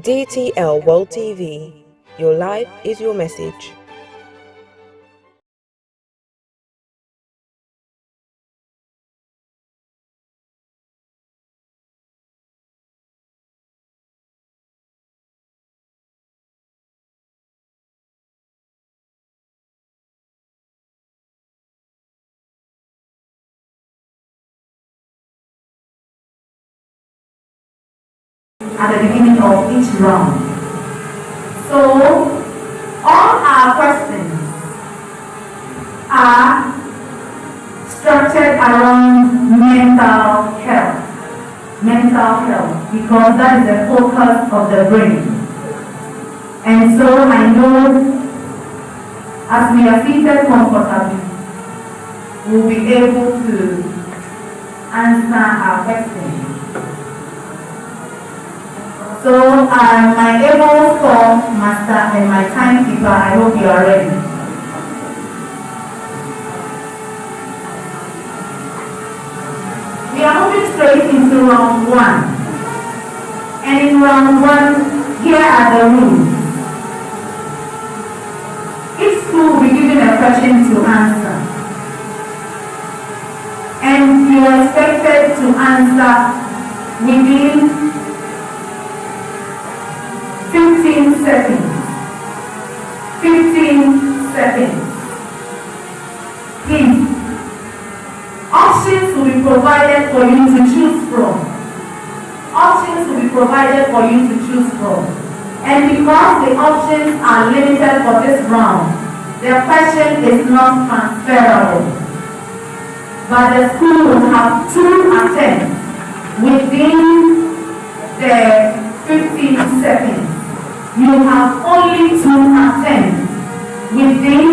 DTL World TV. Your life is your message. At the beginning of each round. So, all our questions are structured around mental health. Mental health, because that is the focus of the brain. And so I know as we are seated comfortably, we'll be able to answer our questions. So my able form master and my timekeeper, I hope you are ready. We are moving straight into round one. And in round one, here are the rules. Each school will be given a question to answer. And you are expected to answer within 15 seconds. 15 seconds. Please. Options will be provided for you to choose from. Options will be provided for you to choose from. And because the options are limited for this round, the question is not transferable. But the school will have 2 attempts within the 15 seconds. You have only 2 attempts within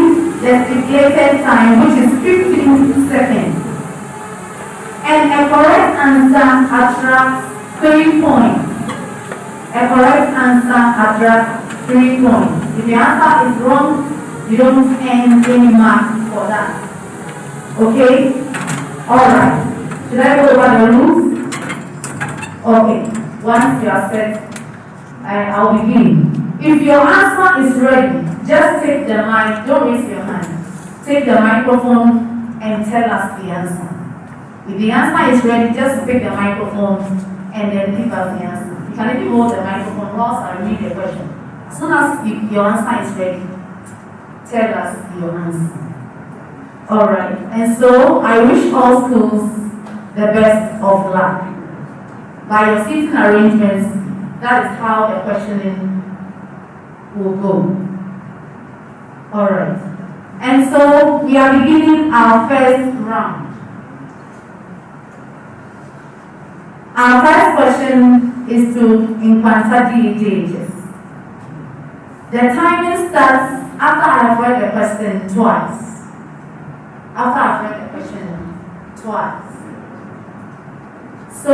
the stipulated time, which is 15 seconds. And a correct answer attracts 3 points. A correct answer attracts 3 points. If the answer is wrong, you don't earn any marks for that. Okay? Alright. Should I go over the rules? Okay. Once you are set, I'll begin. If your answer is ready, just take the mic, don't raise your hand. Take the microphone and tell us the answer. If the answer is ready, just pick the microphone and then give us the answer. You can even hold the microphone whilst I read the question. As soon as your answer is ready, tell us your answer. Alright, and so I wish all schools the best of luck. By your seating arrangements, that is how the questioning will go. Alright. And so we are beginning our first round. Our first question is to NKWANTA JACHIE. The timing starts after I have read the question twice. After I've read the question twice. So,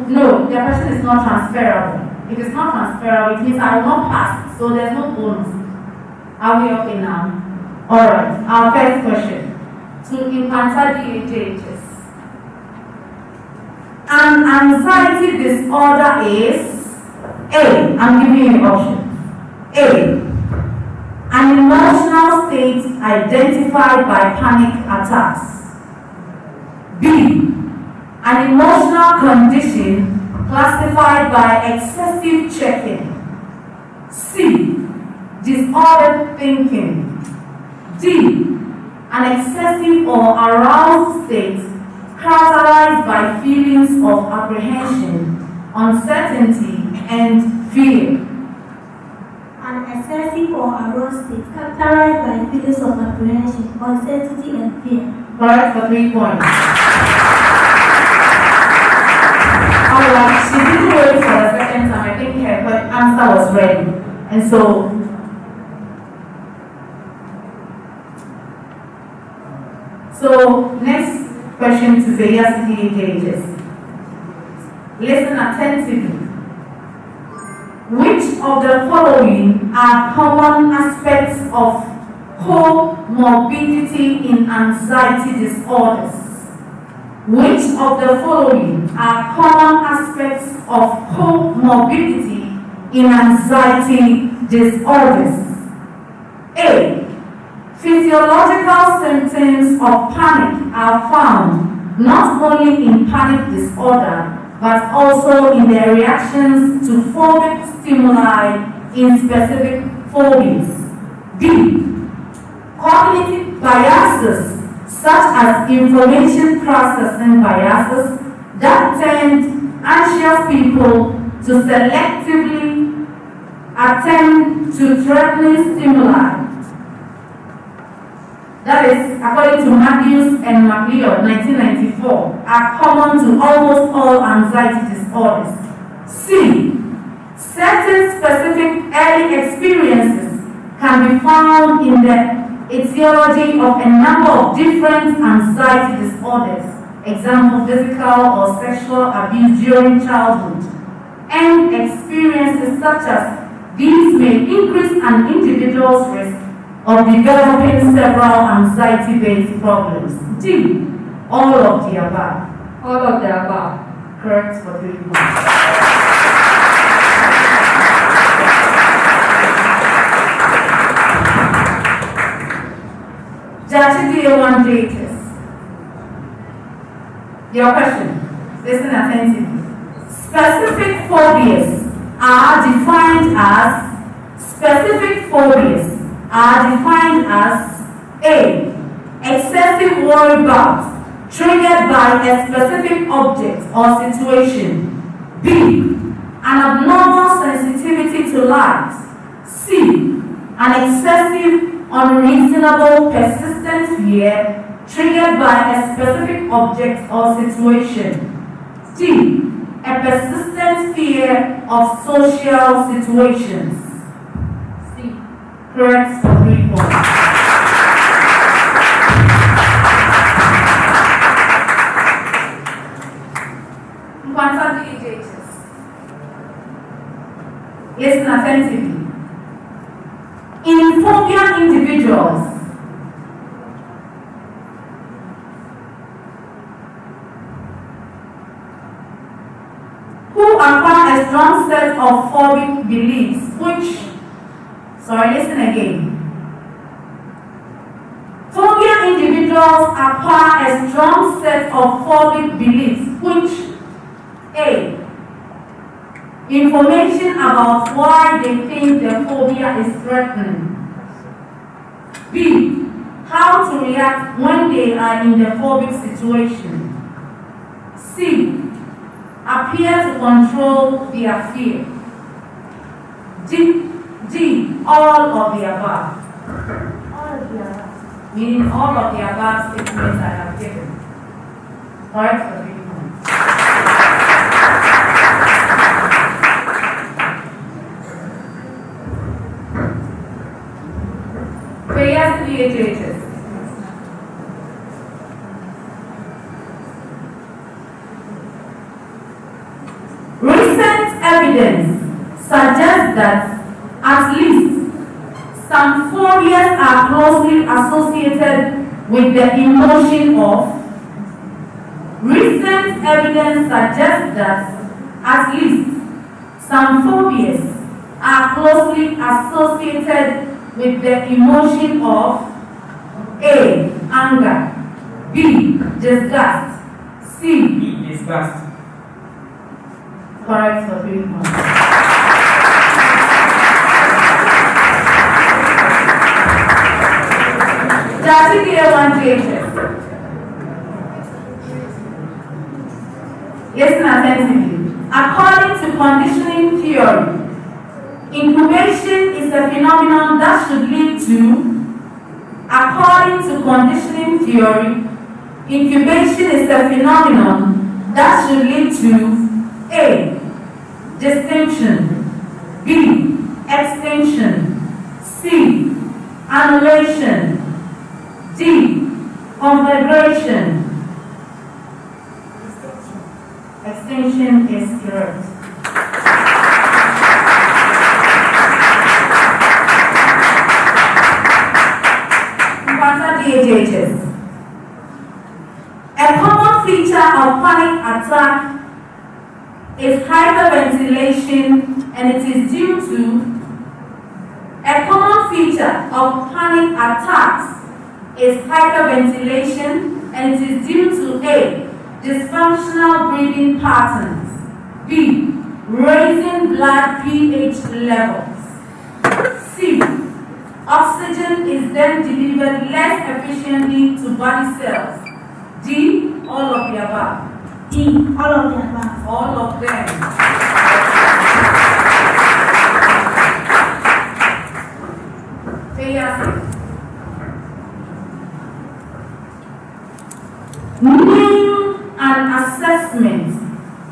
no, the question is not transferable. If it's not transferable, it means I will not pass, so there's no bonus. Are we okay now? Alright, our first question. To NKWANTA JACHIE. An anxiety disorder is A. I'm giving you options. A. An emotional state identified by panic attacks. B. An emotional condition classified by excessive checking. C. Disordered thinking. D. An excessive or aroused state characterized by feelings of apprehension, uncertainty, and fear. An excessive or aroused state characterized by feelings of apprehension, uncertainty, and fear. Correct for 3 points. Alright, she didn't wait for the second time. I think her answer was ready. And so next question to FEYIASE. Listen attentively. Which of the following are common aspects of comorbidity in anxiety disorders? Which of the following are common aspects of comorbidity in anxiety disorders? A. Physiological symptoms of panic are found not only in panic disorder but also in their reactions to phobic stimuli in specific phobias. B. Cognitive biases such as information processing biases that tend anxious people to selectively attend to threatening stimuli. That is, according to Matthews and McLeod, 1994, are common to almost all anxiety disorders. C. Certain specific early experiences can be found in the etiology of a number of different anxiety disorders, example physical or sexual abuse during childhood, and experiences such as these may increase an individual's risk of developing several anxiety-based problems. D. All of the above. All of the above. Correct for 3 points. JACHIE DA1 data. Your question. Listen attentively. Specific phobias are defined as A. Excessive worry bouts triggered by a specific object or situation. B. An abnormal sensitivity to light. C. An excessive, unreasonable, persistent fear triggered by a specific object or situation. D. A persistent fear of social situations. C. Correct for 3 points. NKWANTA DHHs. Listen attentively. In phobia individuals, who acquire a strong set of phobic beliefs, listen again. Phobia individuals acquire a strong set of phobic beliefs, which A. Information about why they think their phobia is threatening. B. How to react when they are in the phobic situation. C. Appear to control their fear. D. All of the above. All of the above. Meaning all of the above statements I have given. Correct for 3 points. FEYIASE DHHs. Recent evidence suggests that at least some phobias are closely associated with the emotion of. Recent evidence suggests that at least some phobias are closely associated with the emotion of A. Anger. B. Disgust. C. B. Disgust. Correct for 3 points. JACHIE DA1 DHS. Listen attentively. According to conditioning theory, incubation is a phenomenon that should lead to. According to conditioning theory, incubation is a phenomenon that should lead to A. Distinction. B. Extinction. C. Annihilation. D. Conflagration. Extinction is correct. NKWANTA DHHs. A common feature of panic attack is hyperventilation, and it is due to a common feature of panic attacks is hyperventilation, and it is due to A, dysfunctional breathing patterns, B, raising blood pH levels, C, oxygen is then delivered less efficiently to body cells, D, all of the above. D. All of the above. All of them. FEYIASE. Name an assessment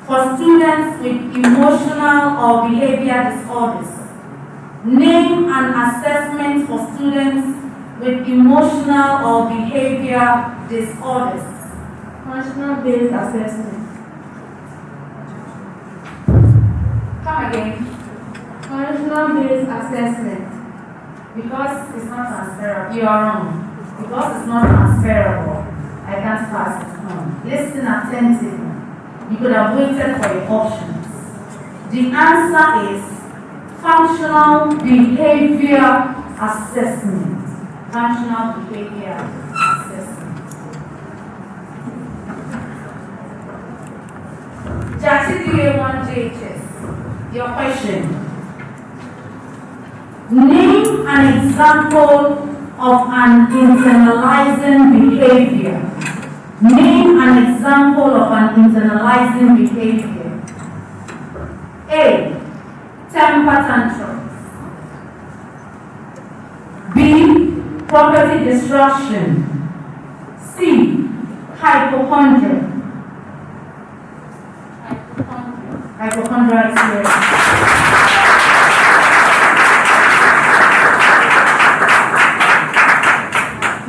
for students with emotional or behavior disorders. Name an assessment for students with emotional or behavior disorders. Functional-based assessment. Come again. Functional-based assessment. Because it's not transferable. You are wrong. Because it's not transferable, I can't pass it on. Listen attentively. You could have waited for your options. The answer is functional behavior assessment. Functional behavior assessment. JACHIE DA1 JHS. Your question. Name an example of an internalizing behavior. Name an example of an internalizing behavior. A. Temper tantrums. B. Property destruction. C. Hypochondria. Hypochondria is here.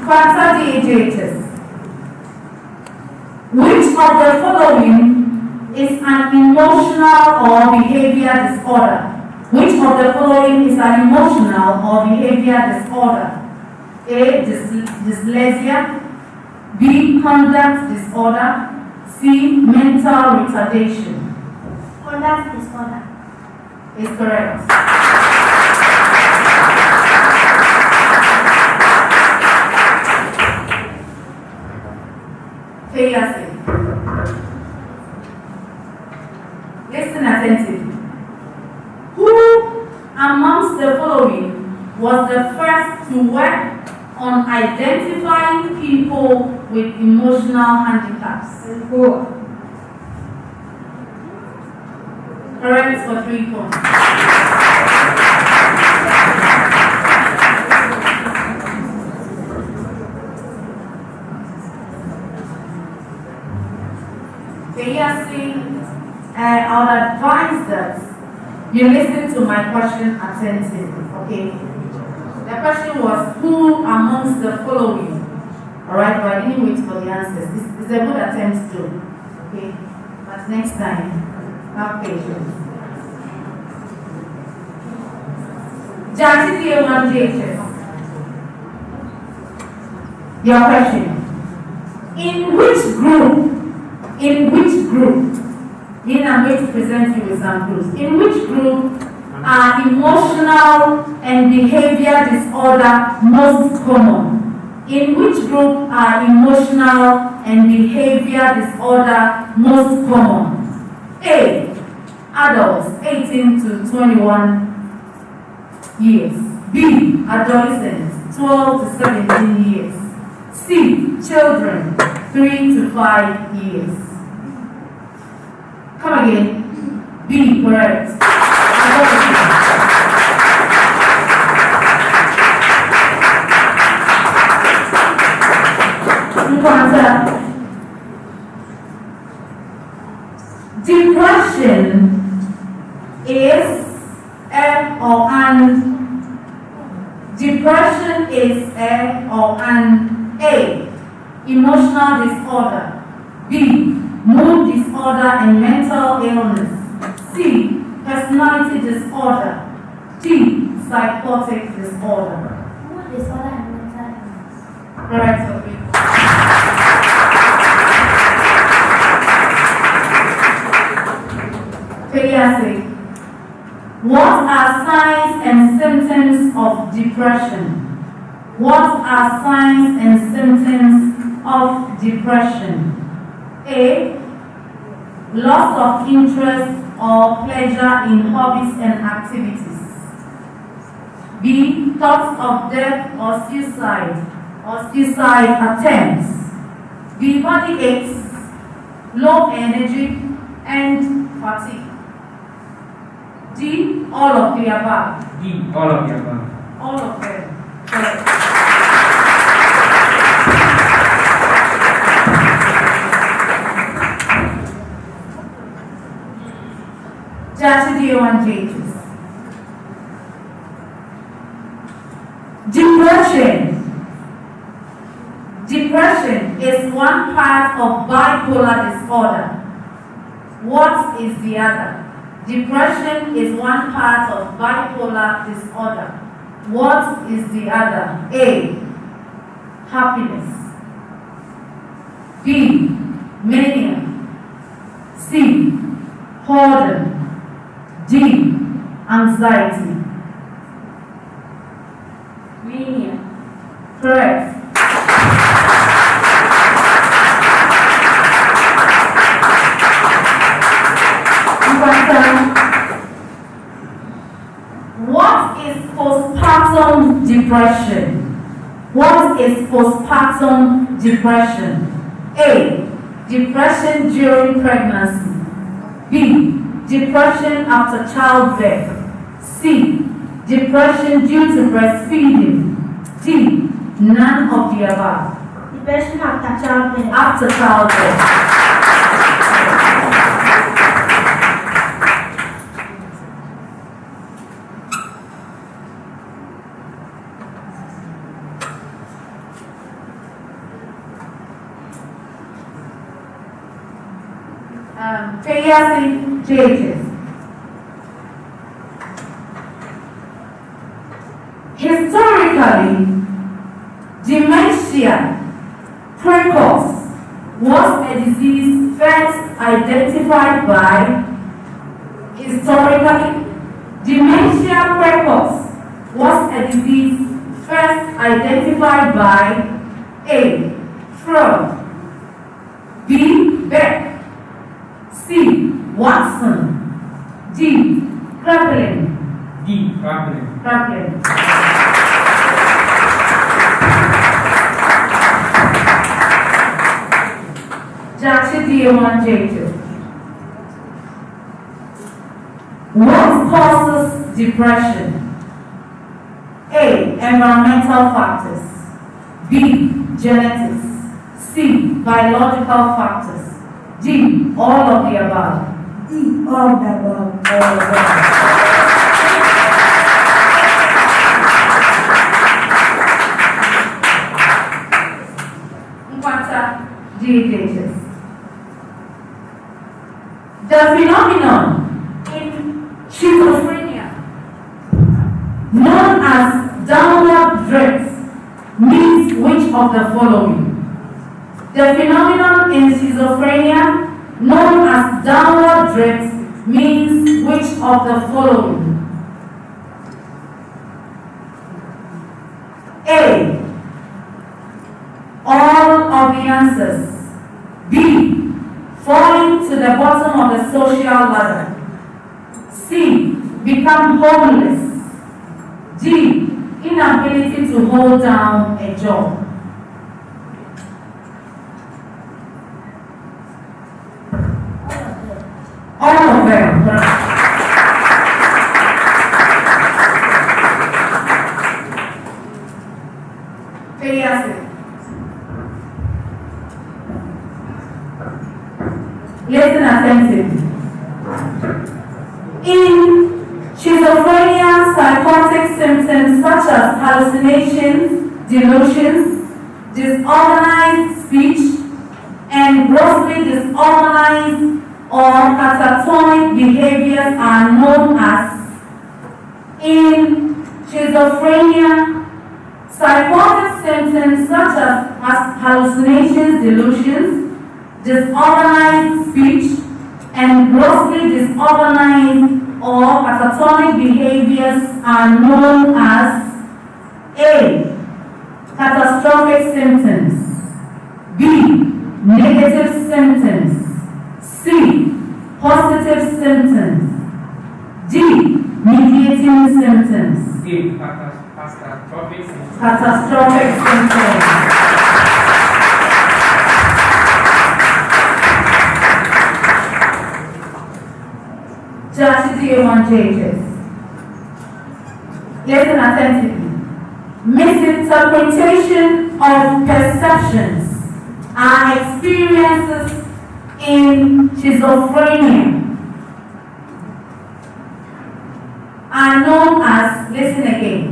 NKWANTA. Which of the following is an emotional or behavior disorder? Which of the following is an emotional or behavior disorder? A. Dyslexia. B. Conduct disorder. C. Mental retardation. Conduct disorder. Is correct. FEYIASE. Listen attentively. Who amongst the following was the first to work on identifying people with emotional handicaps? Correct for 3 points. FEYIASE, I would advise that you listen to my question attentively, okay? The question was, who amongst the following? Alright, but I didn't wait for the answers. It's a good attempt too, okay? But next time, have patience. JACHIE DA1 JHS. Your question. In which group, I'm going to present you with some clues. In which group are emotional and behavior disorder most common? In which group are emotional and behavior disorder most common? A. Adults 18 to 21 years. B. Adolescents 12 to 17 years. C. Children 3 to 5 years. Come again. B. Correct. NKWANTA. Depression is a or an. Depression is a or an A. Emotional disorder. B. Mood disorder and mental illness. C. Personality disorder. D. Psychotic disorder. Mood disorder and mental illness. Correct for 3 points. FEYIASE. What are signs and symptoms of depression? What are signs and symptoms of depression? A. Loss of interest or pleasure in hobbies and activities. B. Thoughts of death or suicide attempts. B. Body aches, low energy, and fatigue. D. All of the above. D. All of the above. All of them. Correct. JACHIE and JACHIE. Depression. Depression is one part of bipolar disorder. What is the other? Depression is one part of bipolar disorder. What is the other? A. Happiness. B. Mania. C. Hoarding. D. Anxiety. Mania. Correct. What is postpartum depression? What is postpartum depression? A. Depression during pregnancy. B. Depression after childbirth. C. Depression due to breastfeeding. D. None of the above. Depression after childbirth. After childbirth. FEYIASE JACHIE. Historically, dementia precox was a disease first identified by. Historically, dementia precox was a disease first identified by A. Freud, B. Beck, C. Watson, D. Kraepelin. D. Kraepelin. Kraepelin. JACHIE and JACHIE. What causes depression? A. Environmental factors. B. Genetics. C. Biological factors. D. All of the above. D. All of the above. All of them. NKWANTA DHS. The phenomenon in schizophrenia known as downward drift means which of the following? The phenomenon in schizophrenia known as downward drift means which of the following? A. All of the answers. B. Falling to the bottom of the social ladder. C. Become homeless. D. Inability to hold down a job. All of them. FEYIASE. Listen attentively. In schizophrenia, psychotic symptoms such as hallucinations, delusions, disorganized speech, and grossly disorganized or catatonic behaviors are known as. In schizophrenia, psychotic symptoms such as hallucinations, delusions, disorganized speech, and grossly disorganized or catatonic behaviors are known as A. Catastrophic symptoms, B. Negative symptoms, C. Positive symptoms, D. Mediating symptoms. D. Catastrophic symptoms. Catastrophic symptoms. JACHIE JACHIE. Listen attentively. Misinterpretation of perceptions are experiences in schizophrenia are known as, listen again,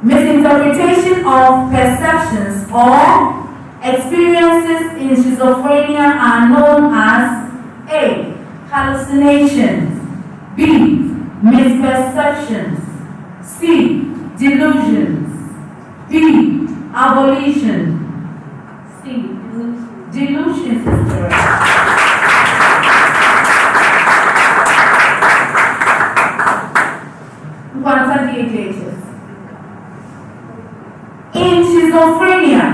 misinterpretation of perceptions or experiences in schizophrenia are known as A. Hallucinations, B. Misperceptions, C. Delusions, D. Abolition. C. Delusions is correct. NKWANTA DHHs. In schizophrenia,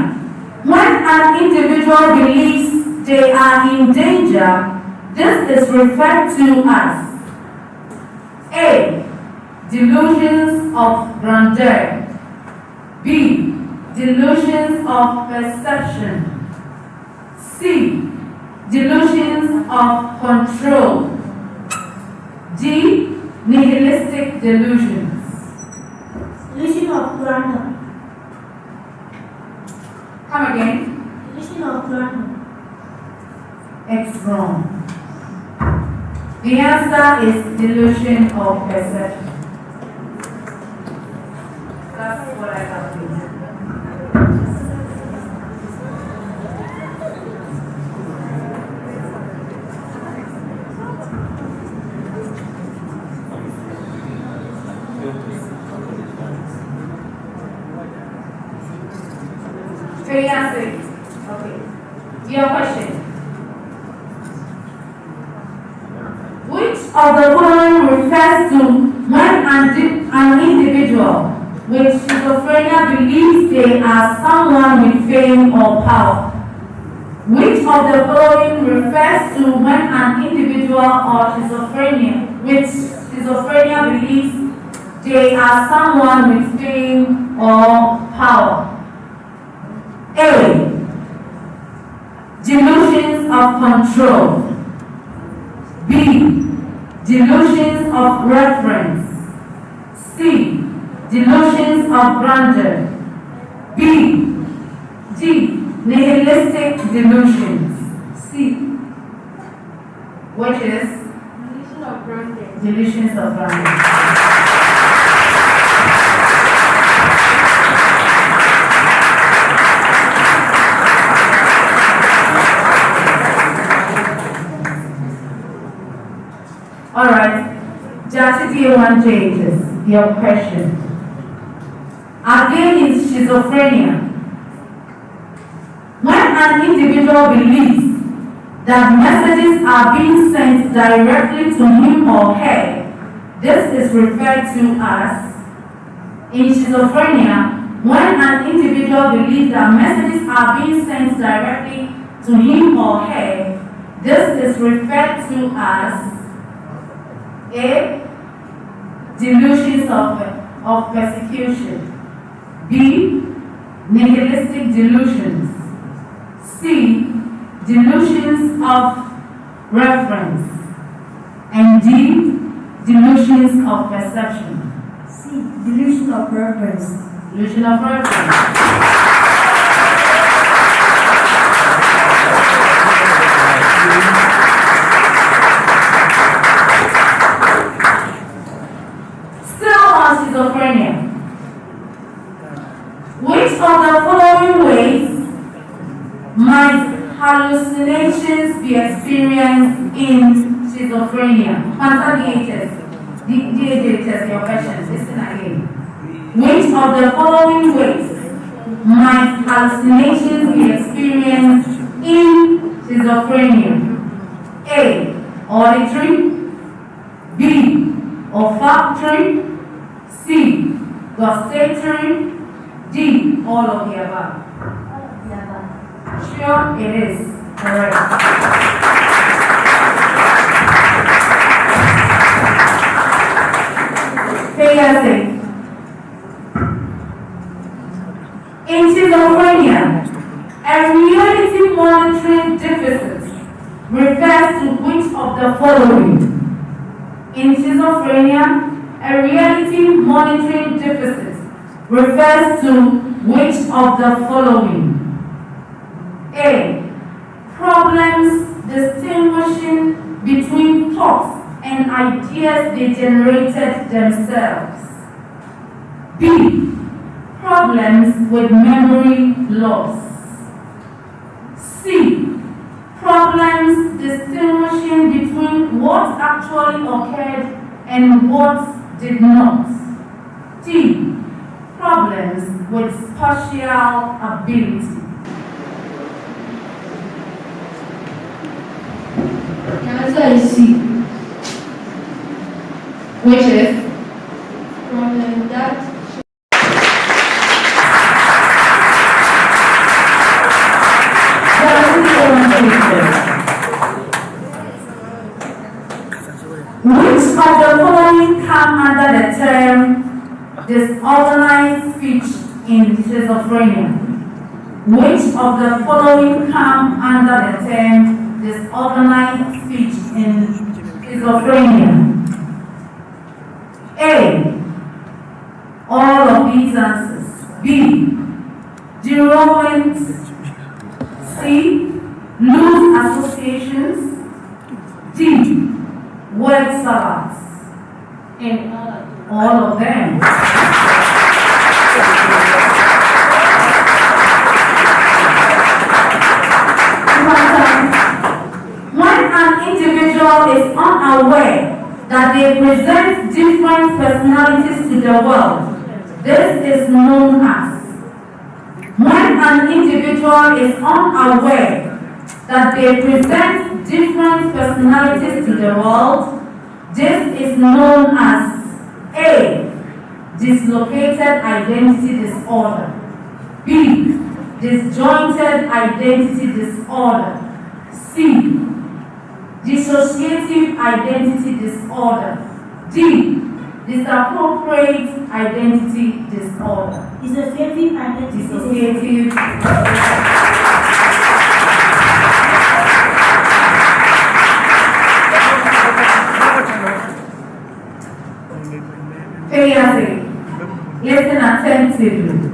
when an individual believes they are in danger, this is referred to as A. Delusions of grandeur, B. Delusions of perception, C. Delusions of control, D. Nihilistic delusions. Delusion of grandeur. Come again. Delusion of grandeur. It's wrong. The answer is delusion of perception. That's what I got for you. FEYIASE. Okay. Your question. Which of the following refers to when an individual with schizophrenia believes they are someone with fame or power? Which of the following refers to when an individual with schizophrenia believes they are someone with fame or power? A. Delusions of control, B. Delusions of reference, C. Delusions of grandeur, B. D. Nihilistic delusions. C. Which is? Delusion of grandeur. Delusions of grandeur. Alright, JACHIE JACHIE, your question. Again, is schizophrenia. When an individual believes that messages are being sent directly to him or her, this is referred to as, in schizophrenia, when an individual believes that messages are being sent directly to him or her, this is referred to as A. Delusions of persecution, B. Nihilistic delusions, C. Delusions of reference, and D. Delusions of perception. C. Delusion of reference. Delusion of reference. Schizophrenia. Which of the following ways might hallucinations be experienced in schizophrenia? Answer DHHs, your questions. Listen again. Which of the following ways might hallucinations be experienced in schizophrenia? A. Auditory, B. Olfactory, C. Gustatory, D. All of the above. Sure, it is correct. FEYIASE. In schizophrenia, a reality monitoring deficit refers to which of the following? In schizophrenia, a reality monitoring deficit refers to which of the following? A. Problems distinguishing between thoughts and ideas they generated themselves. B. Problems with memory loss. C. Problems distinguishing between what actually occurred and what did not. D. Problems with spatial ability. The answer is C. Which is? Problem that Which of the following come under the term disorganized speech in schizophrenia? Which of the following come under the term disorganized speech in schizophrenia? A. All of these answers. B. Derailment. C. Loose associations. D. Word salads. and All of them. When an individual is unaware that they present different personalities to the world, this is known as. When an individual is unaware that they present different personalities to the world, this is known as A. Dislocated identity disorder. B. Disjointed identity disorder. C. Dissociative identity disorder. D. Disappropriate identity disorder. Dissociative identity disorder. Dissociative. FEYIASE. Listen attentively.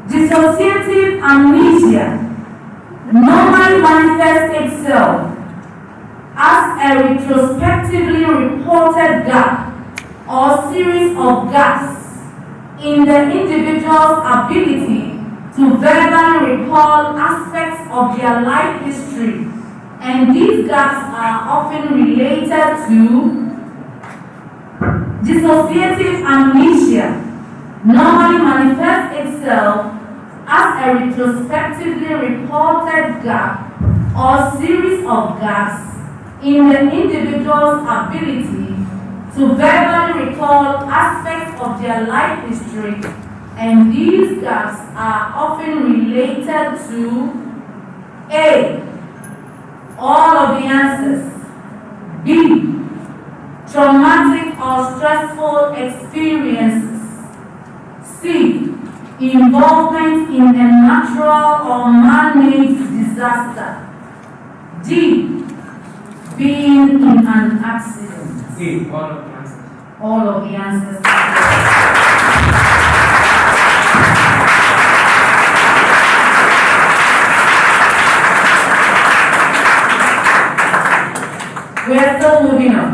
Dissociative amnesia normally manifests itself as a retrospectively reported gap or series of gaps in the individual's ability to verbally recall aspects of their life history, and these gaps are often related to dissociative amnesia normally manifests itself as a retrospectively reported gap or series of gaps in the individual's ability to verbally recall aspects of their life history, and these gaps are often related to A. All of the answers. B. Traumatic or stressful experiences. C. Involvement in a natural or man-made disaster. D. Being in an accident. C. All of the answers. All of the answers. We are still moving on.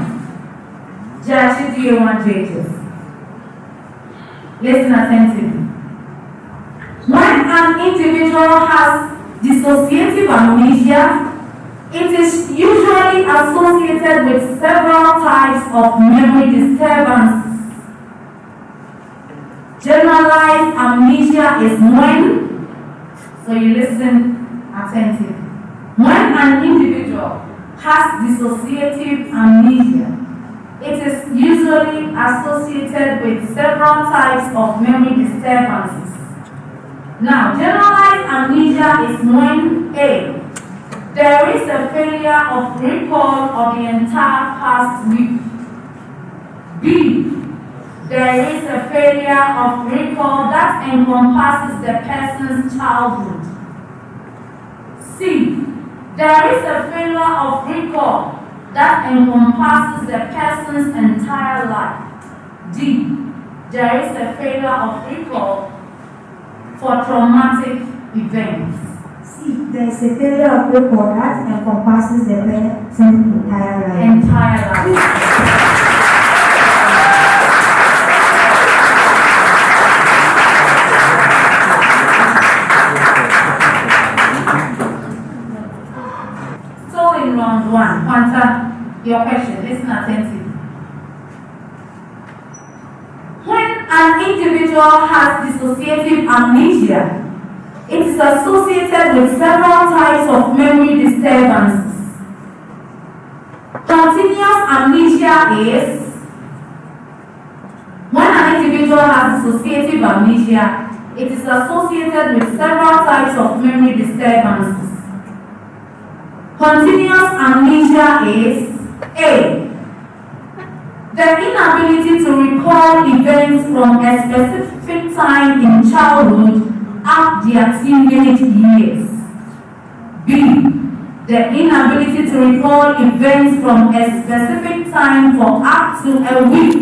JACHIE, do you want JACHIE? Listen attentively. When an individual has dissociative amnesia, it is usually associated with several types of memory disturbances. Generalized amnesia is when, so you listen attentive. When an individual has dissociative amnesia, it is usually associated with several types of memory disturbances. Now, generalized amnesia is when A, there is a failure of recall of the entire past week. B, there is a failure of recall that encompasses the person's childhood. C, there is a failure of recall that encompasses the person's entire life. D, there is a failure of recall for traumatic events. C, there is a failure of recall that encompasses the person's entire life. Entire life. In round one, Quanta, your question, listen attentively. When an individual has dissociative amnesia, it is associated with several types of memory disturbances. Continuous amnesia is when an individual has dissociative amnesia, it is associated with several types of memory disturbances. Continuous amnesia is A, the inability to recall events from a specific time in childhood at their teenage years. B, the inability to recall events from a specific time for up to a week.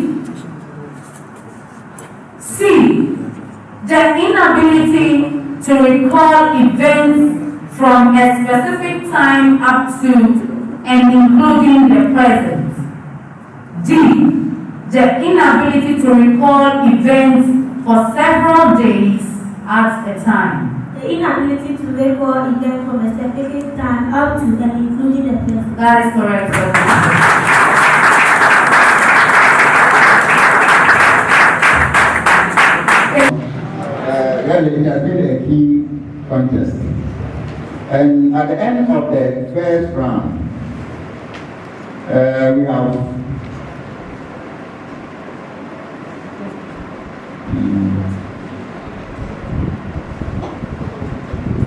C, the inability to recall events from a specific time up to and including the present. D, the inability to recall events for several days at a time. The inability to recall events from a specific time up to and including the present. That is correct, sir. Really, it has been a key contest. And at the end of the first round,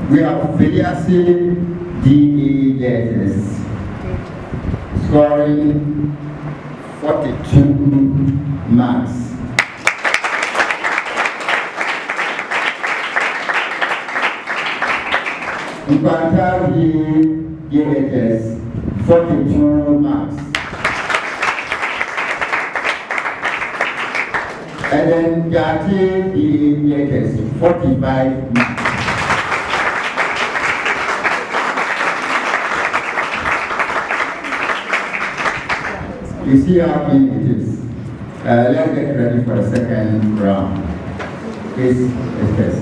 we have FEYIASE DEJS scoring 42 marks. NKWANTA DEJS 42 marks. And then JACHIE DEJS 45 marks. You see how big it is. Let's get ready for the second round. Please, yes.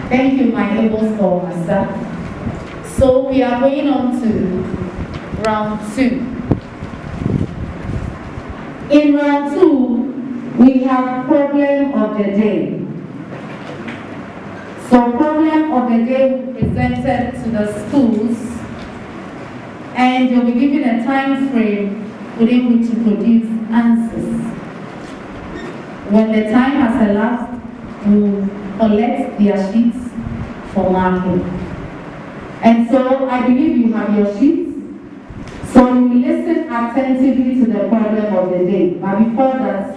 Thank you, my able schoolmaster. So we are going on to round 2. In round 2, we have problem of the day. So problem of the day presented to the schools, and you'll be given a time frame within which to produce answers. When the time has elapsed, we'll collect their sheets for marking. And so I believe you have your sheets. So you will listen attentively to the problem of the day. But before that,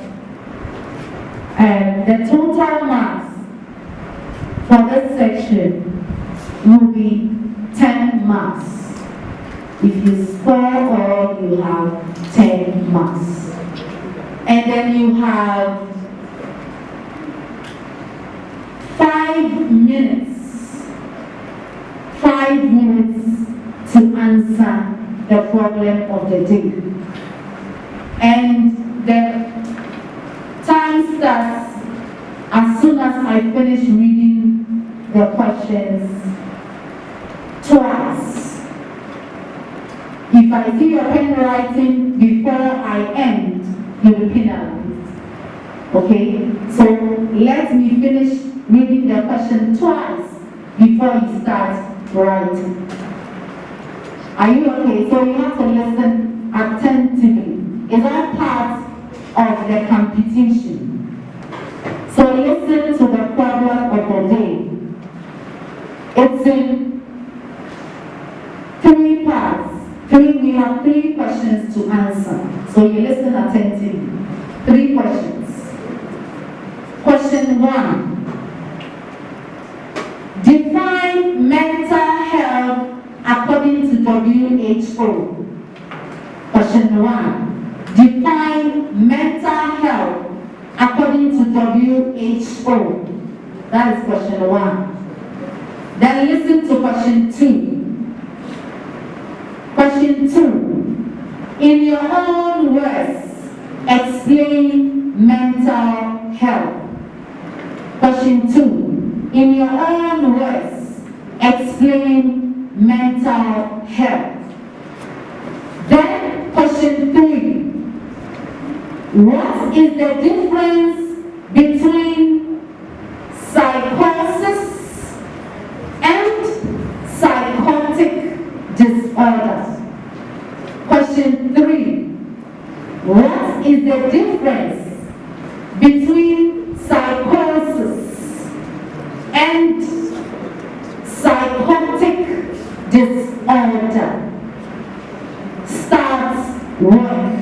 the total marks for this section will be 10 marks. If you score all, you have 10 marks. And then you have 5 minutes. 5 minutes to answer the problem of the day. And the time starts as soon as I finish reading the questions twice. If I see your handwriting before I end, you will penalize. Okay? So let me finish reading the question twice before you start writing. Are you okay? So you have to listen attentively. Is that part of the competition? So listen to the problem of the day. It's in 3 parts. We have 3 questions to answer. So you listen attentively. 3 questions. Question 1. Define mental health according to WHO. Question 1. Define mental health according to WHO. That is question 1. Then listen to question 2. Question 2. In your own words, explain mental health. Question 2. In your own words, explain mental health. Then question 3. What is the difference between psychosis and psychotic disorder? Question 3. What is the difference between psychosis and psychotic disorder? Start work.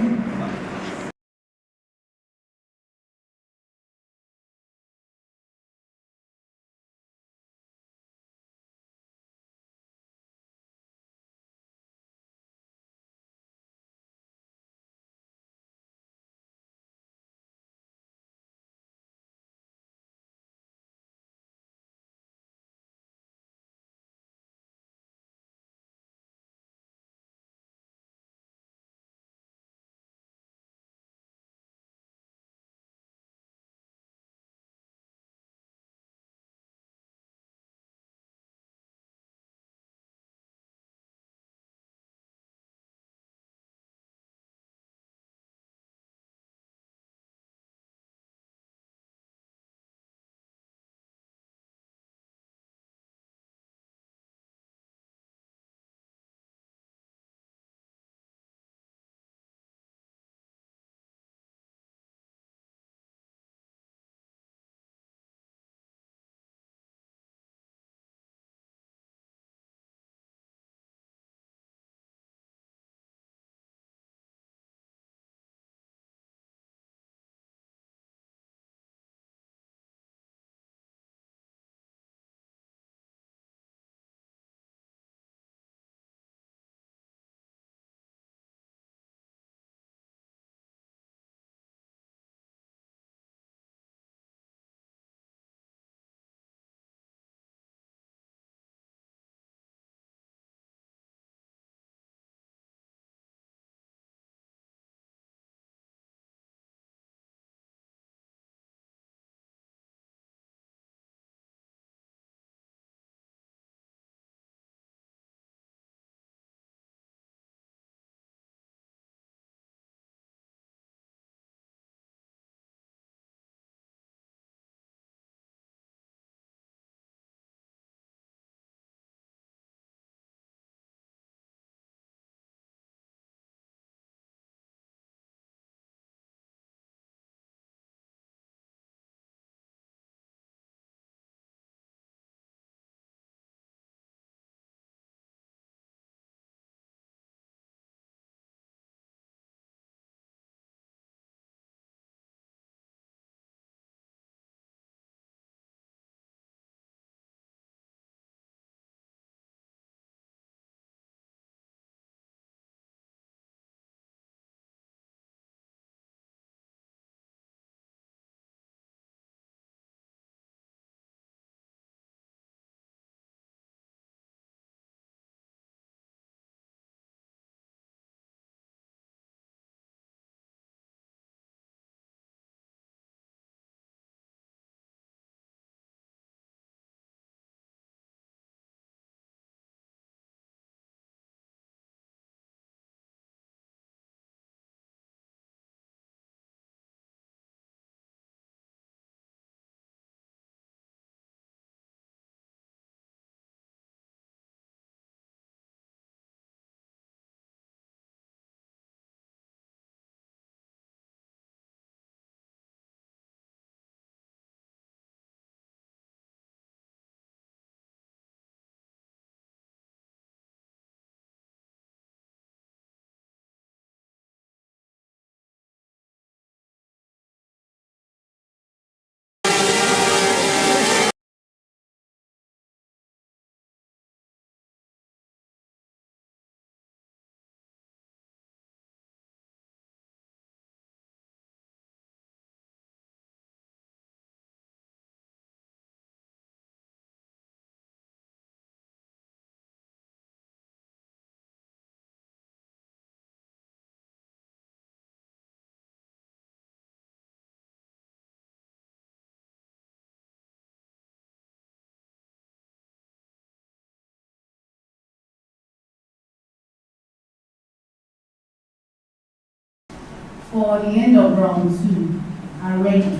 for the end of round 2 are ready.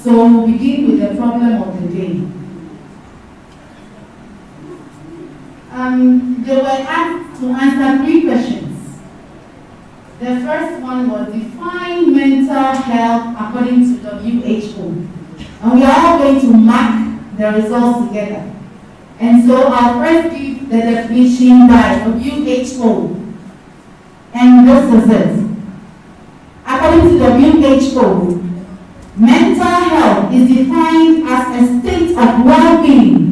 So we'll begin with the problem of the day. They were asked to answer 3 questions. The first one was define mental health according to WHO. And we are all going to mark the results together. And so I'll first give the definition by WHO. And this is it. According to WHO, mental health is defined as a state of well-being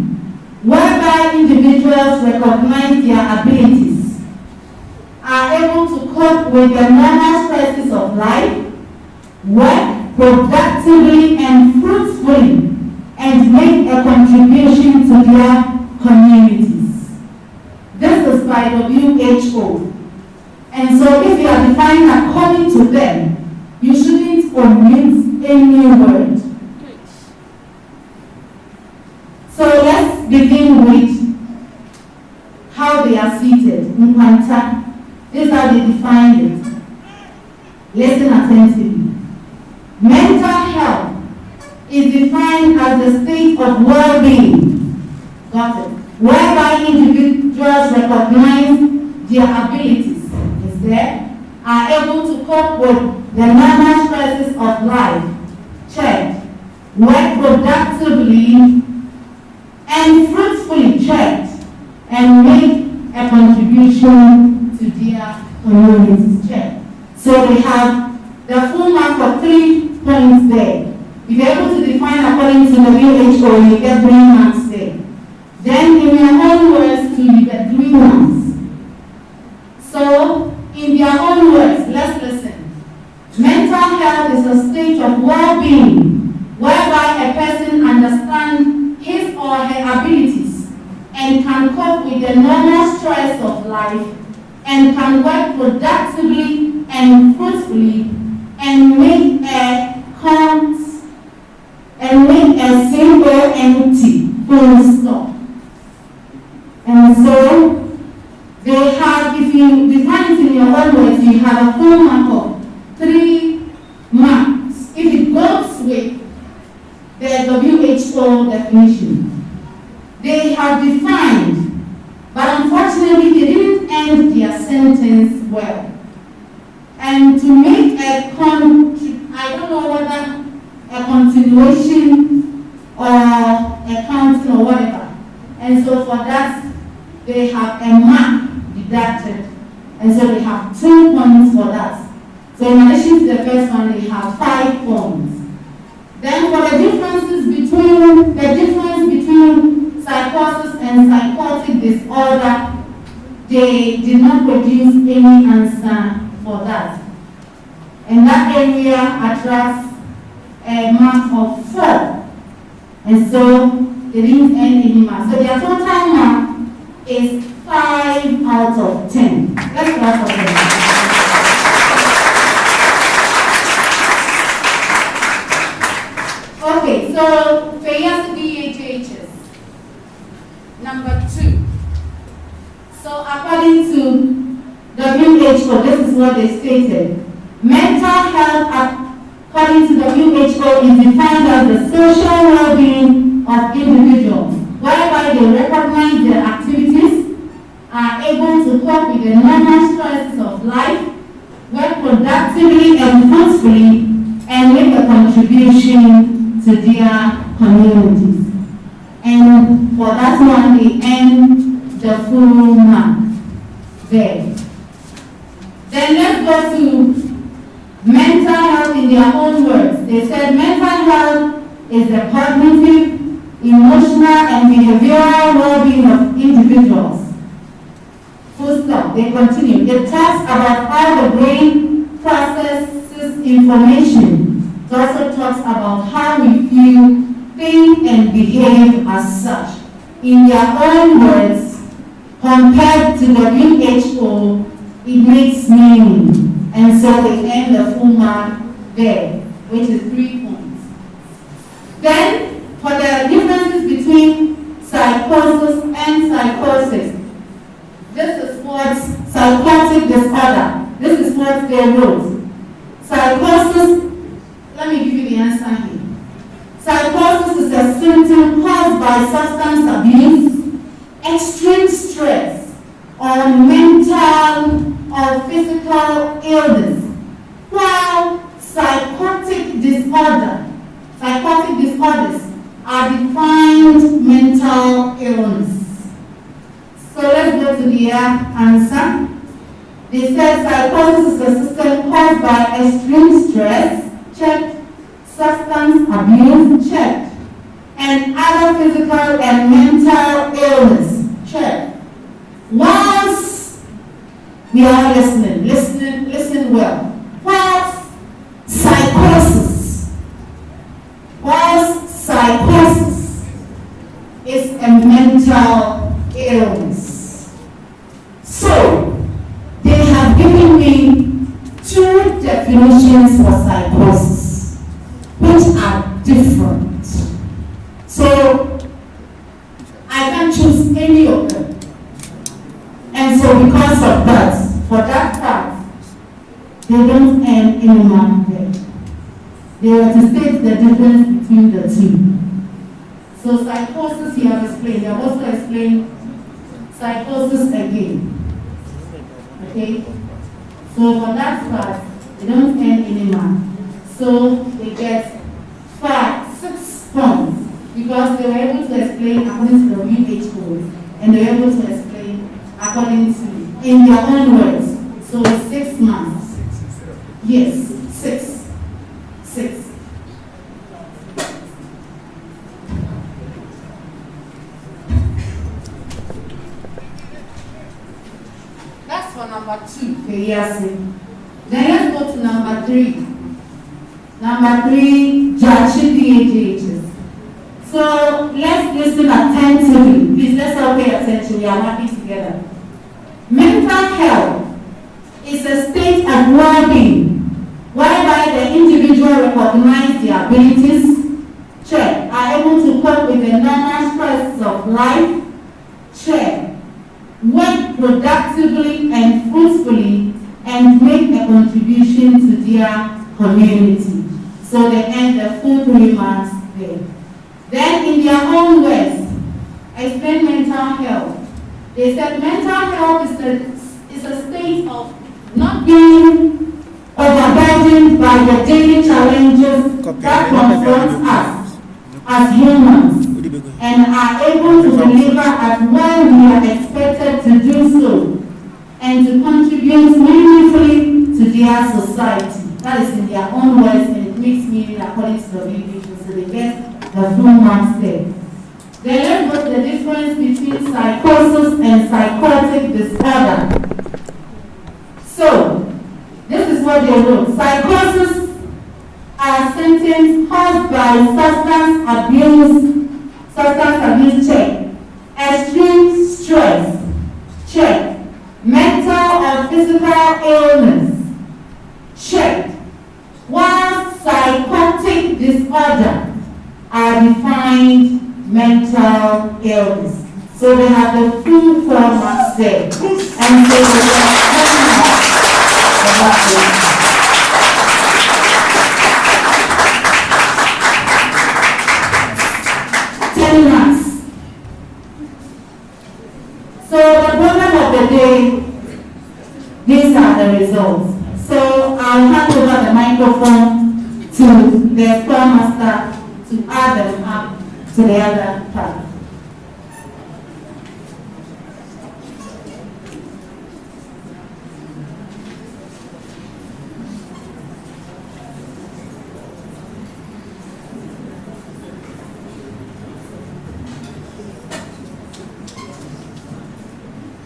whereby individuals recognize their abilities, are able to cope with the normal stresses of life, work productively and fruitfully, and make a contribution to their communities. This is by WHO. And so if you are defined according to them, you shouldn't omit any word. So let's begin with how they are seated. NKWANTA. This is how they define it. Listen attentively. Mental health is defined as the state of well-being. Got it? Whereby individuals recognize their abilities, is there, are able to cope with the normal stresses of life, check, work productively and fruitfully, checked, and make a contribution to their communities, checked. So they have the full mark of 3 points there. If you're able to define according to the WHO, you get 3 marks there. Then in your own words too, you get 3 marks. So in their own words, let's listen. Mental health is a state of well-being whereby a person understands his or her abilities and can cope with the normal stress of life and can work productively and fruitfully and make a simple empty full stop. And so they have, if you define it in your own words, you have a full mark of 3 marks. If it goes with the WHO definition, they have defined, but unfortunately they didn't end their sentence well. And to make I don't know whether a continuation or a counting or whatever. And so for that, they have a mark deducted. And so they have 2 points for that. So in addition to the first one, they have 5 points. Then for the difference between psychosis and psychotic disorder, they did not produce any answer for that. And that area attracts a mark of 4. And so they didn't end any mark. So their total mark is 5 out of 10. Let's clap for them. Okay, so FEYIASE DHHS. Number 2. So according to WHO, this is what they stated. Mental health, according to WHO, is defined as the social well-being of individuals, whereby they recognize their activities, are able to cope with the normal stresses of life, work productively and fruitfully, and make a contribution to their communities. And for that one, they end the full mark there. Then let's go to mental health in their own words. They said mental health is the cognitive, emotional, and behavioral well-being of individuals. Full stop. They continue. It talks about how the brain processes information. It also talks about how we feel, think, and behave as such. In their own words, compared to the WHO, it makes meaning. And so they end the full mark there, which is 3 points. Then, for the differences between psychosis and psychosis, this is what psychotic disorder, this is what they wrote, psychosis, let me give you the answer here. Psychosis is a symptom caused by substance abuse, extreme stress, or mental or physical illness, while psychotic disorders are defined mental illness. So let's go to the answer. They said psychosis is a system caused by extreme stress, check, substance abuse, check, and other physical and mental illness, check. Once we are listen well. Whilst psychosis is a mental illness. So, they have given me two definitions for psychosis, which are different. So, I can choose any of them. And so, because of that, for that part, they don't earn any money there. They were to state the difference between the two. So psychosis he has explained. They have also explained psychosis again. Okay? So for that part, they don't earn any money. So they get 6 points because they were able to explain according to the WH code, and they were able to explain according to in their own words. So 6 months. Yes, 6. That's for number 2, FEYIASE. Then let's go to number 3. Number 3, JACHIE DHHs. So let's listen attentively. Please, let's all pay attention. We are working together. Mental health is a state of well-being whereby the individual recognizes their abilities, check, are able to cope with the normal stresses of life, check, work productively and fruitfully, and make a contribution to their community. So they end the full 3 months there. Then in their own words, explain mental health. They said mental health is a state of not being overburdened by the daily challenges that confront us as humans and are able to deliver at where we are expected to do so and to contribute meaningfully to their society. That is in their own words, and it makes meaning according to the religion, so they get the full marks there. Then let's go to the difference between psychosis and psychotic disorder. So, this is what they wrote. Psychosis are symptoms caused by substance abuse, check, extreme stress, check, mental or physical illness, check, while psychotic disorder are defined mental illness. So they have the full 4 marks there. And so they are So the problem of the day, these are the results. So I'll hand over the microphone to the Scrum Master to add them up to the other part.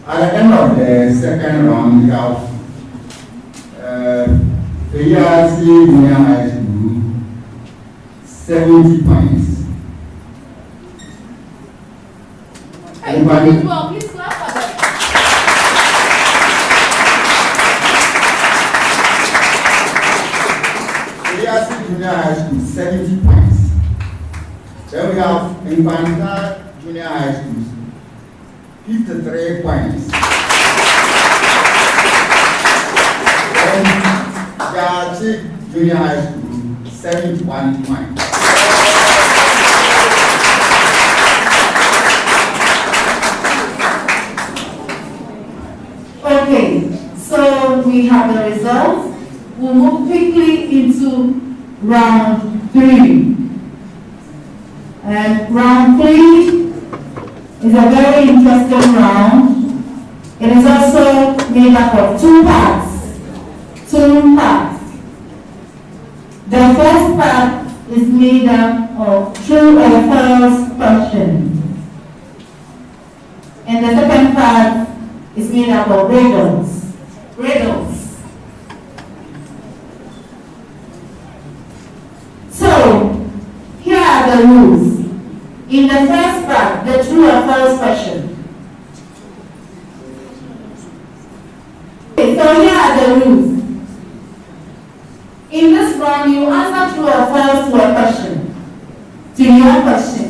At the end of the second round, we have FEYIASE Junior High School, 70 points. Anybody? Well, please clap for them. FEYIASE Junior High School, 70 points. Then we have NKWANTA Junior High School, 53 points. JACHIE Junior High School, 71 points. Okay, so we have the results. We'll move quickly into round 3. And round 3 is a very interesting round. It is also made up of 2 parts. The first part is made up of true or false questions. And the second part is made up of riddles. So, here are the rules. In the first part, the true or false question. Okay, so here are the rules. In this round, you answer true or false to a question, to your question.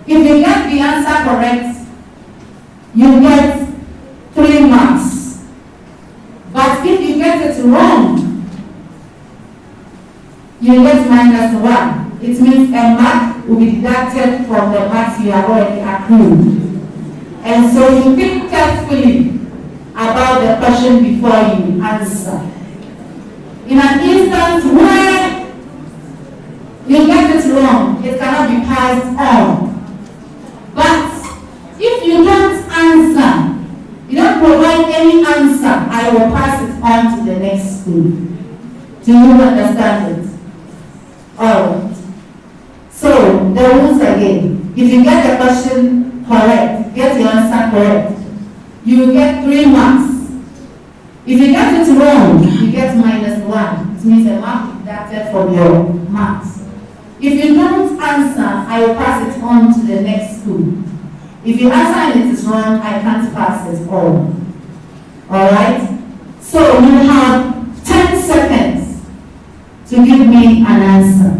If you get the answer correct, you get 3 marks. But if you get it wrong, you get -1. It means a mark will be deducted from the marks you have already accrued. And so you think carefully about the question before you answer. In an instance where you get it wrong, it cannot be passed on. But if you don't answer, you don't provide any answer, I will pass it on to the next school. Do you understand it? Alright. So, the rules again. If you get the question correct, get the answer correct, you get 3 marks. If you get it wrong, you get -1. It means a mark deducted from your marks. If you don't answer, I will pass it on to the next school. If you answer and it is wrong, I can't pass it on. Alright? So you have 10 seconds to give me an answer.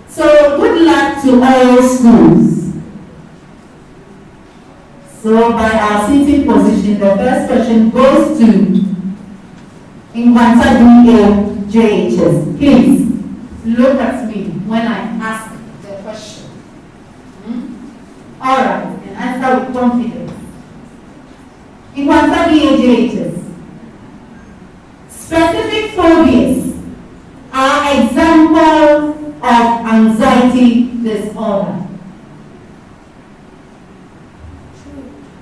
So good luck to all schools. So by our seating position, the first question goes to NKWANTA JHS. Please look at me when I ask the question. Alright, and answer with confidence. NKWANTA JHS. Specific phobias are examples of anxiety disorder.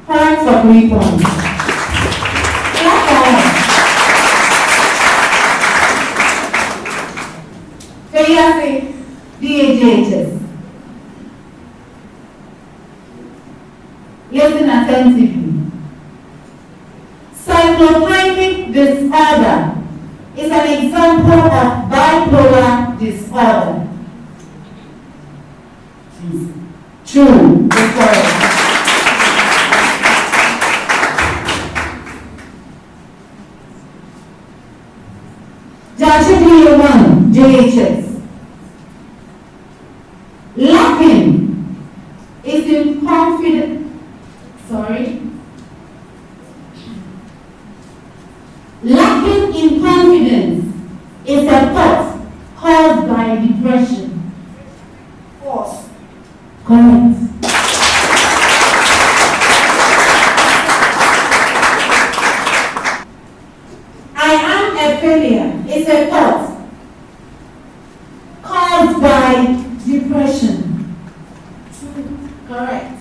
Correct for 3 points. FEYIASE, DHHS. Listen attentively. Cytopenic disorder is an example of bipolar disorder. True. Correct. JACHIE JHS. Lacking is in confidence. Lacking in confidence is a thought caused by depression. False. Correct. I am a failure is a thought caused by depression. True. Correct.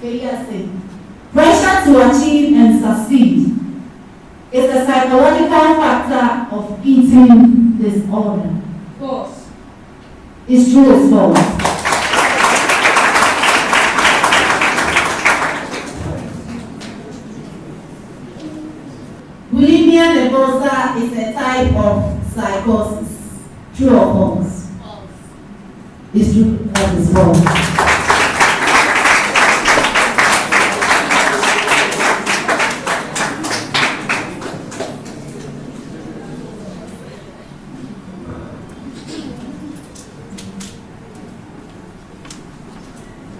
FEYIASE. Pressure to achieve and succeed is a psychological factor of eating disorder. False. It's true as false. Bulimia nervosa is a type of psychosis. True or false? False. It's true and it's false.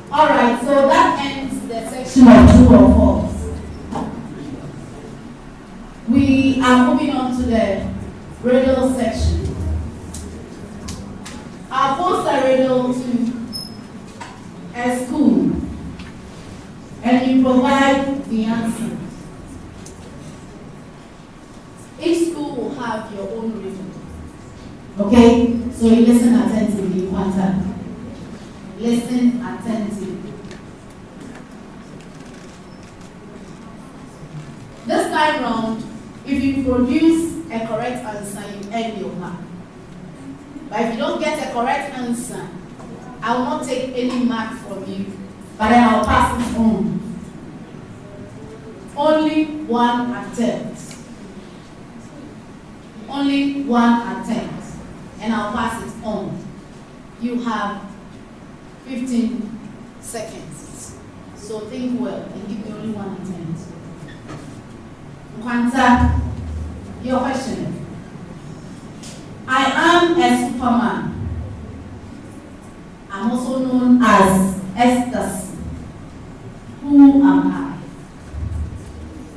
Alright, so that ends the section true or false. We are moving on to the riddle section. I'll post a riddle to a school and you provide the answer. Each school will have your own riddle. Okay? So you listen attentively, NKWANTA. Listen attentively. This time round, if you produce a correct answer, you earn your mark. But if you don't get a correct answer, I will not take any mark from you, but then I'll pass it on. Only one attempt. Only one attempt, and I'll pass it on. You have 15 seconds. So think well and give me only one attempt. NKWANTA, your question. I am a superman. I'm also known as ecstasy. Who am I?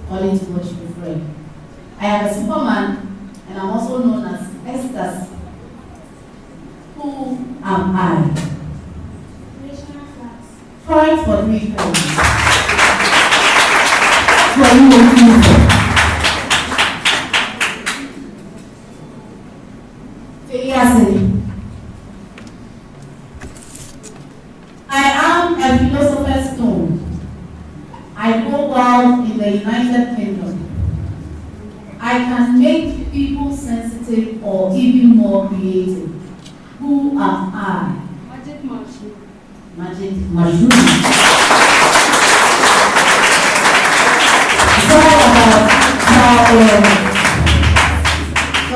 According to what you prefer. I am a superman and I'm also known as ecstasy. Who am I? Point for 3 points. For you, FEYIASE. I am a philosopher's stone. I go wild in the United Kingdom. I can make people sensitive or even more creative. Who am I? Magic mushroom. Magic mushroom. It's all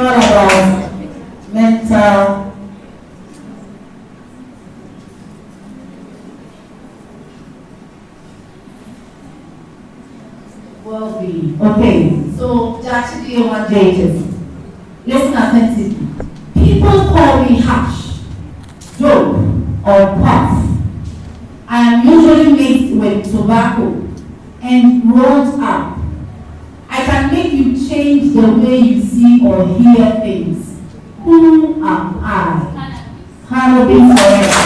about mental well-being. Okay, so JACHIE JACHIE. Listen attentively. People call me harsh, dope, or puff. I am usually mixed with tobacco and rolled up. I can make you change the way you see or hear things. Who am I? Cannabis forever.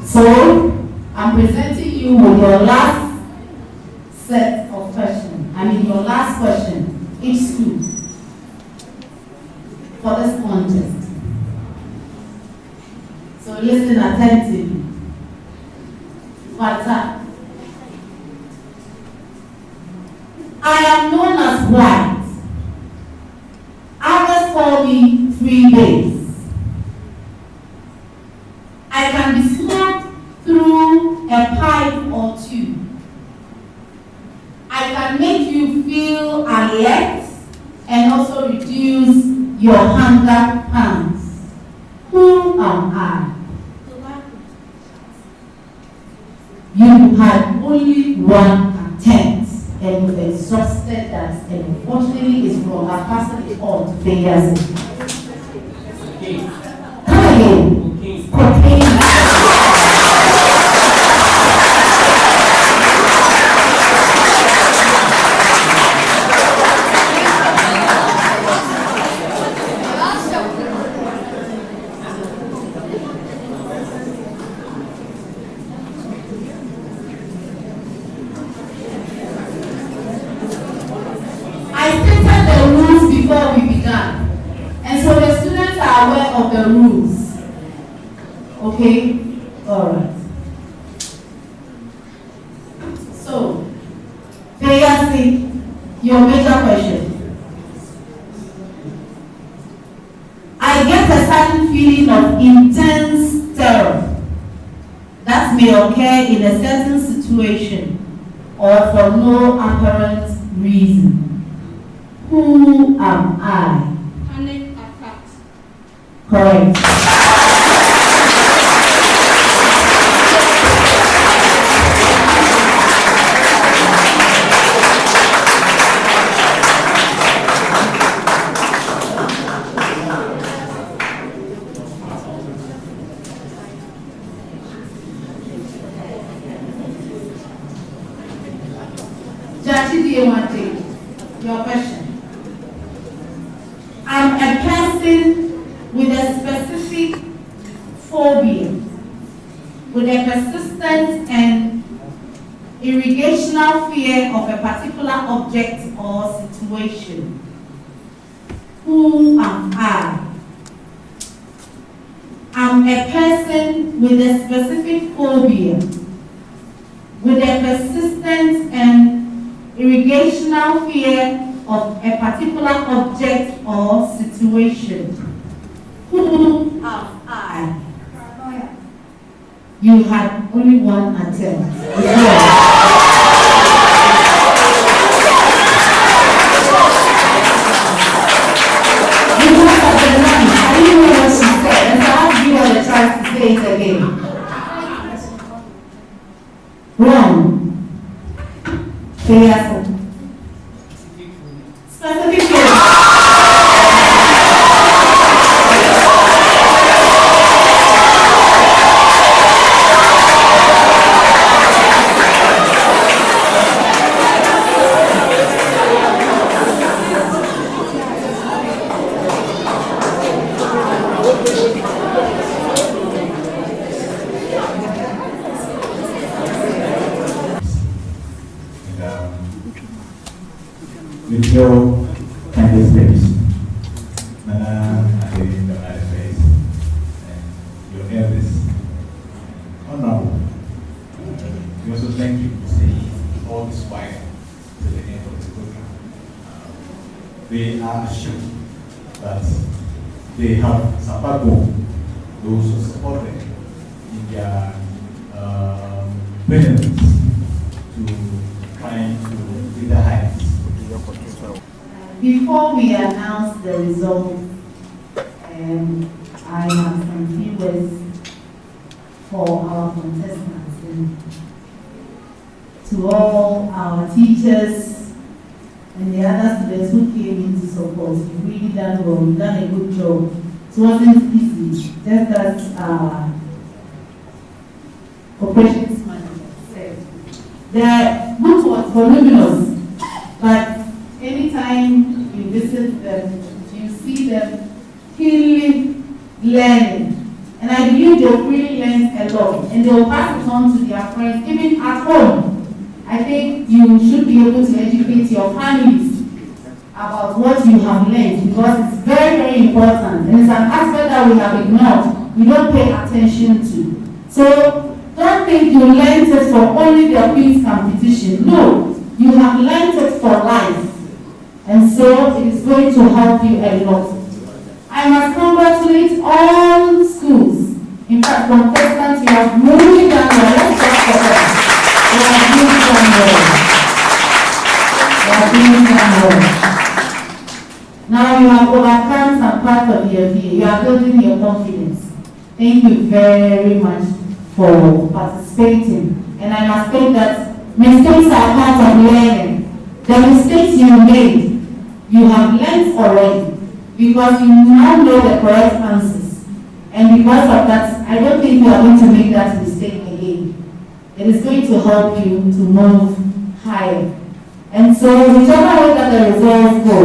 So, I'm presenting you with your last set of questions. Your last question, each school, for this contest. So listen attentively. NKWANTA. I am known as white. Others call me 3 days. I can be smoked through a pipe or 2. I can make you feel alert and also reduce your hunger pangs. Who am I? You had only one attempt and you exhausted that, and unfortunately it's wrong. I passed it on to FEYIASE. Come again. Cocaine. Before we began, and so the students are aware of the rules. Okay? Alright. So, FEYIASE, your major question. I get a sudden feeling of intense terror that may occur in a certain situation or for no apparent reason. Who am I? Panic attacks. Correct. Jackie, do you want to take your question? I'm a person with a specific phobia, with a persistent and irrational fear of a particular object or situation. Who am I? I'm a person with a specific phobia, with a persistent and irrational fear of a particular object or situation. Who am I? You had only one attempt. Because of the noise, I didn't know what she said, and so I'll give you all a chance to say it again. Wrong. FEYIASE. Specific phobia. With your kind space, Nana and the other face, and your elders, honorable. We also thank you for staying all this while to the end of the program. They are assured that they have supported those who support them in their benefits to trying to reach the heights. Before we announce the results, I have some few words for our contestants and to all our teachers and the other students who came in to support. You've really done well, you've done a good job. It wasn't easy, just as operations manager said. The book was voluminous, but anytime you visit them, you see them keenly learning. And I believe they've really learned a lot. And they'll pass it on to their friends, even at home. I think you should be able to educate your families about what you have learned, because it's very, very important. And it's an aspect that we have ignored, we don't pay attention to. So don't think you learned it for only the quiz competition. No, you have learned it for life. And so it is going to help you a lot. I must congratulate all schools. In fact, contestants, you have really done well. Let's talk for them. You have really done well. You have really done well. Now you have overcome some part of your fear. You are building your confidence. Thank you very much for participating. And I must say that mistakes are part of learning. The mistakes you made, you have learned already, because you now know the correct answers. And because of that, I don't think you are going to make that mistake again. It is going to help you to move higher. And so, whichever way that the results go,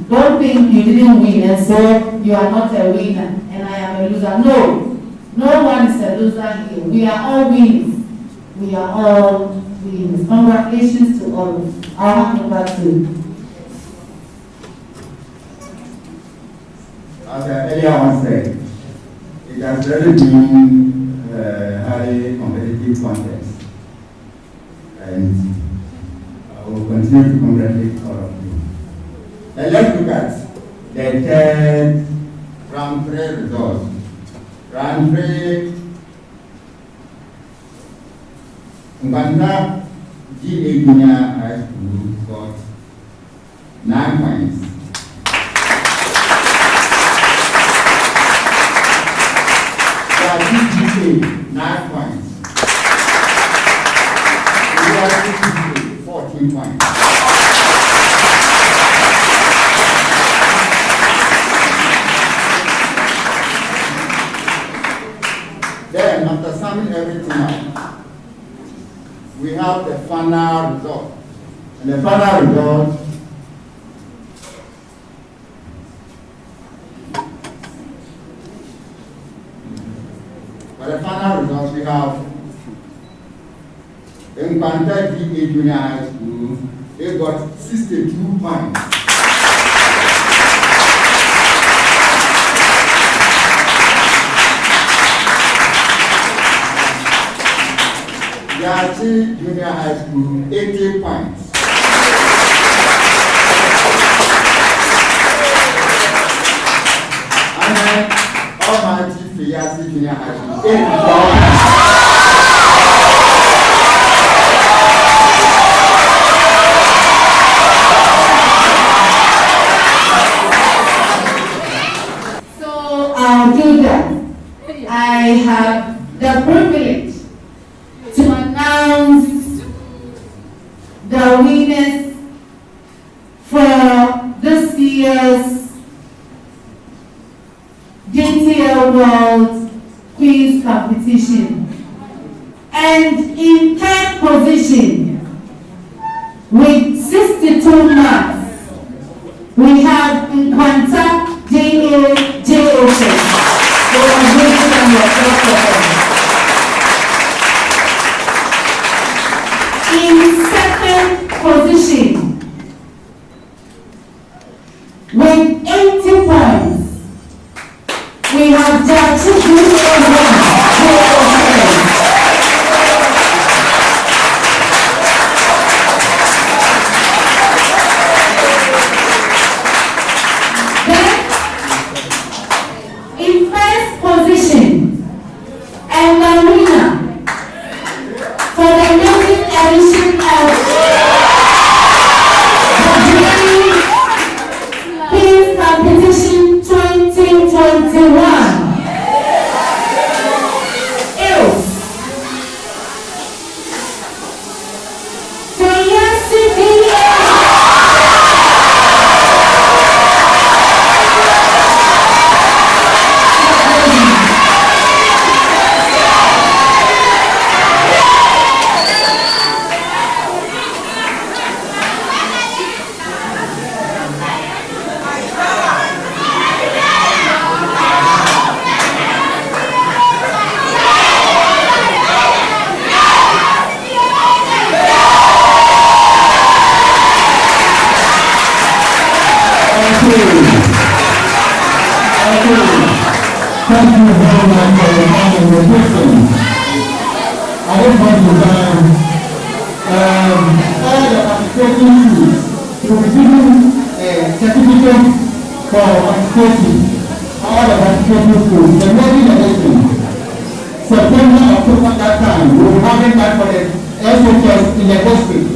don't think you didn't win and so you are not a winner and I am a loser. No, no one is a loser here. We are all winners. We are all winners. Congratulations to all of you. I'll hand over to you. As I earlier on said, it has really been a highly competitive contest. And I will continue to congratulate all of you. And let's look at the third round 3 results. Round 3, NKWANTA GA Junior High School got 9 points. GA 9 points. 14 points. Then, after summing everything up, we have the final result. And the final result we have NKWANTA DA Junior High School. They got 62 points. JACHIE Junior High School, 80 points. And then FEYIASE Junior High School, 84 points. So I'll do that. I have the privilege to announce the winners for this year's JTL World Quiz Competition. And in third position, with 62 marks, we have NKWANTA JACHIE. In second position, with 80 points, we have JACHIE. In first position, and the winner for the music edition of the Quiz Competition 2021 is Thank you very much for your time and your questions. At this point in time, all the participating schools will be given a certificate for participating. All the participating schools, the main election, September, October that time, we will be having that for the SHS in the district.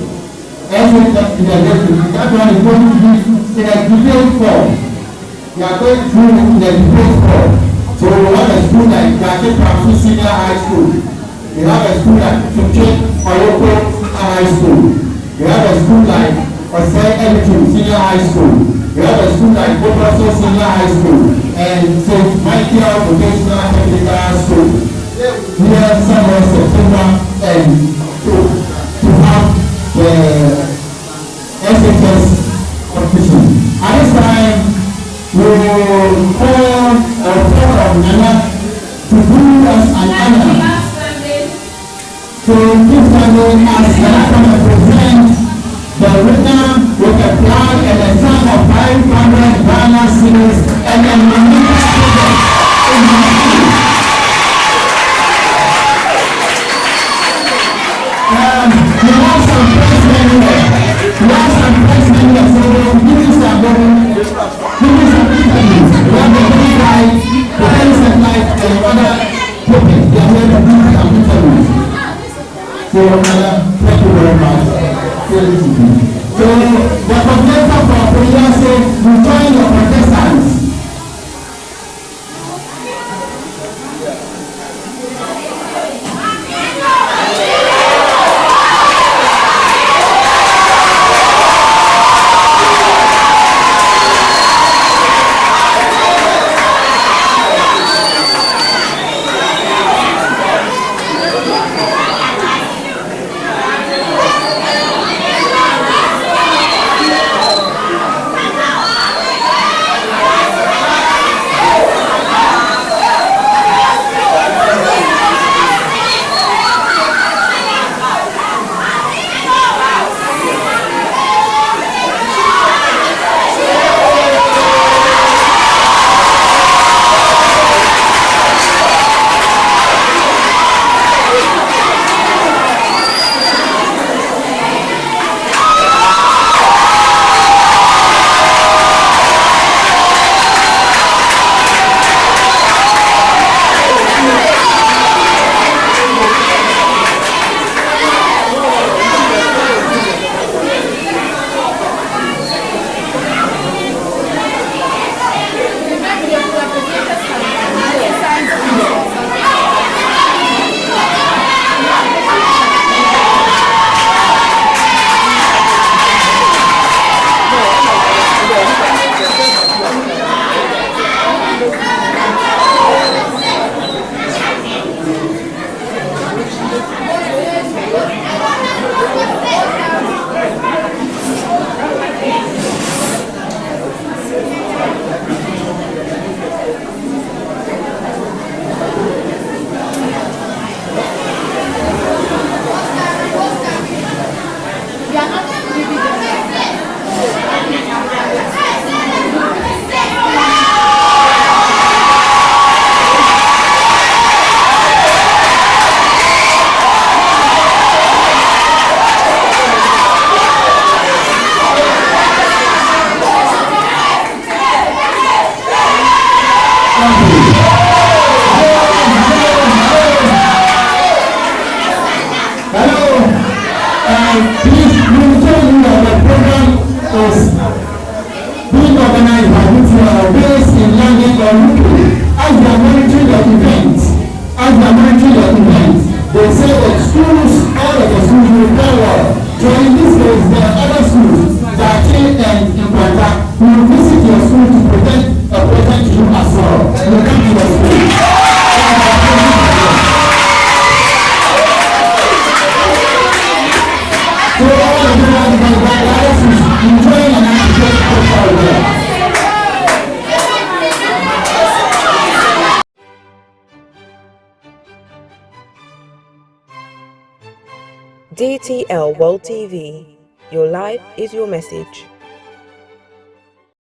SHS in the district. That one is going to be in a debate form. We are going through in the debate form. So we have a school like JACHIE Senior High School. We have a school like Oyoko High School. We have a school like Senior High School. We have a school like Boboso Senior High School and St. Michael Vocational Technical School. We have somewhere September and to have the SHS competition. At this time, we will call Nana to do us an honor to give them as Nana present the winner with a flag and a sum of 500 Ghana cedis and a Nana student in the school. We have some president here. We have some president here, so we will give you some interviews. We have the big guys, the president like and other topics. They are here to give some interviews. So, thank you very much. So, the coordinator for FEYIASE will join your contestants. please, we will tell you that the program is being organized by DTL based in London or UK. As they are monitoring the events, they say that schools, all of the schools will play well. So in this case, there are other schools, JACHIE and NKWANTA, who will visit your school to present a present to you as well. You come to the school. So all of you are enjoying an activity profile there. DTL World TV. Your life is your message.